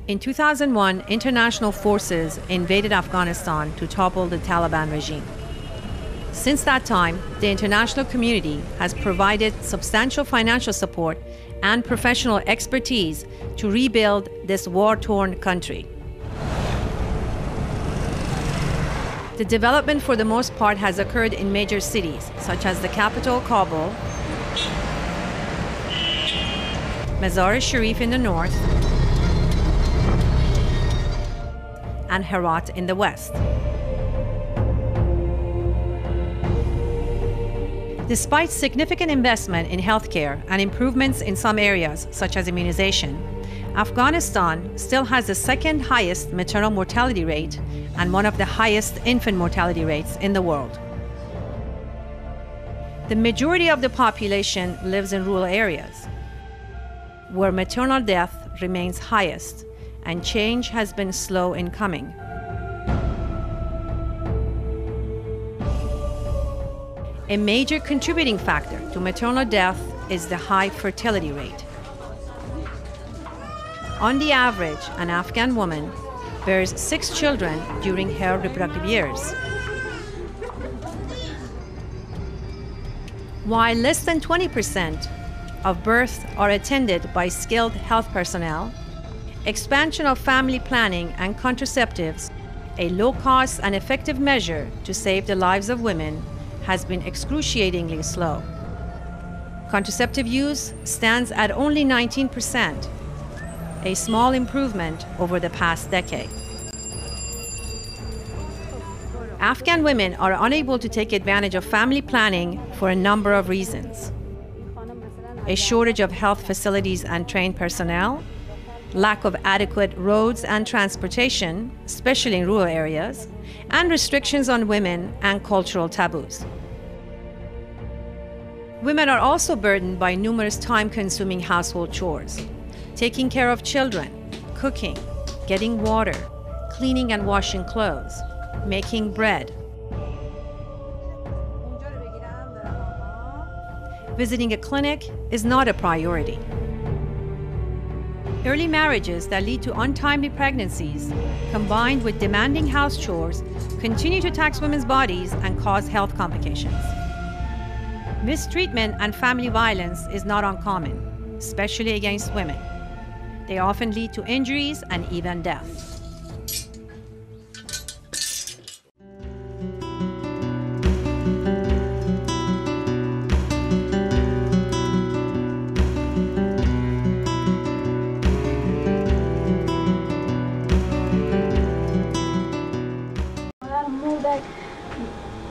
In 2001, international forces invaded Afghanistan to topple the Taliban regime. Since that time, the international community has provided substantial financial support and professional expertise to rebuild this war-torn country. The development, for the most part, has occurred in major cities, such as the capital, Kabul, Mazar-e-Sharif in the north, and Herat in the west. Despite significant investment in healthcare and improvements in some areas, such as immunization, Afghanistan still has the second highest maternal mortality rate and one of the highest infant mortality rates in the world. The majority of the population lives in rural areas, where maternal death remains highest, and change has been slow in coming. A major contributing factor to maternal death is the high fertility rate. On the average, an Afghan woman bears 6 children during her reproductive years. While less than 20% of births are attended by skilled health personnel, expansion of family planning and contraceptives, a low-cost and effective measure to save the lives of women, has been excruciatingly slow. Contraceptive use stands at only 19%, a small improvement over the past decade. Afghan women are unable to take advantage of family planning for a number of reasons: a shortage of health facilities and trained personnel, lack of adequate roads and transportation, especially in rural areas, and restrictions on women and cultural taboos. Women are also burdened by numerous time-consuming household chores: taking care of children, cooking, getting water, cleaning and washing clothes, making bread. Visiting a clinic is not a priority. Early marriages that lead to untimely pregnancies, combined with demanding house chores, continue to tax women's bodies and cause health complications. Mistreatment and family violence is not uncommon, especially against women. They often lead to injuries and even death.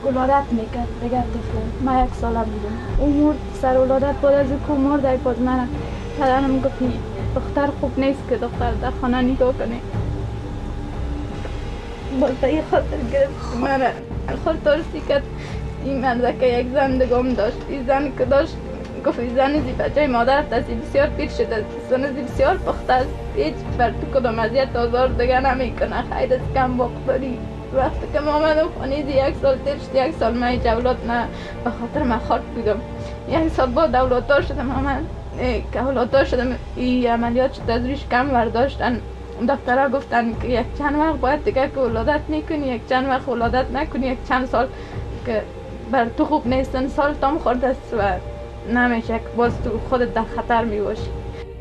ولادت میکرد دیگر طفل. من 1 ساله بودم. اون مرد سر ولادت بعد از که مرد باز من پدرم گفت دختر خوب نیست که دختر در خانه نگاه کنه. باز به این خاطر گرفت من خود ترسی کرد. این مرد که یک زن دگم داشت. این زن که داشت گفت این زن زی بچه مادرت است، بسیار پیر شده، زن زی بسیار پخته است، هیچ بر تو کدام اذیت آزار دیگر نمیکنه، خیر است کم وقت داری. وقتی که ما آمدم خانه 1 سال تیر شد، 1 سال من جولات نه به خاطر من خارج بودم. 1 سال بعد اولاددار شدم. من که اولاددار شدم این عملیات شد، از رویش کم برداشتن. دکترها گفتن که یک چند وقت باید دیگه که ولادت میکنی، یک چند وقت ولادت نکنی، یک چند سال که بر تو خوب نیستن، سال تام خورده است و نمیشه که باز تو خودت در خطر میباشی.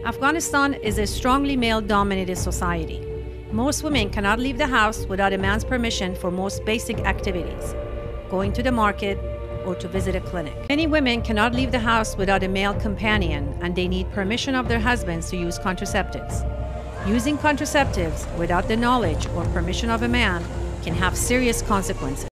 Afghanistan is a strongly male-dominated society. Most women cannot leave the house without a man's permission for most basic activities, going to the market or to visit a clinic. Many women cannot leave the house without a male companion, and they need permission of their husbands to use contraceptives. Using contraceptives without the knowledge or permission of a man can have serious consequences.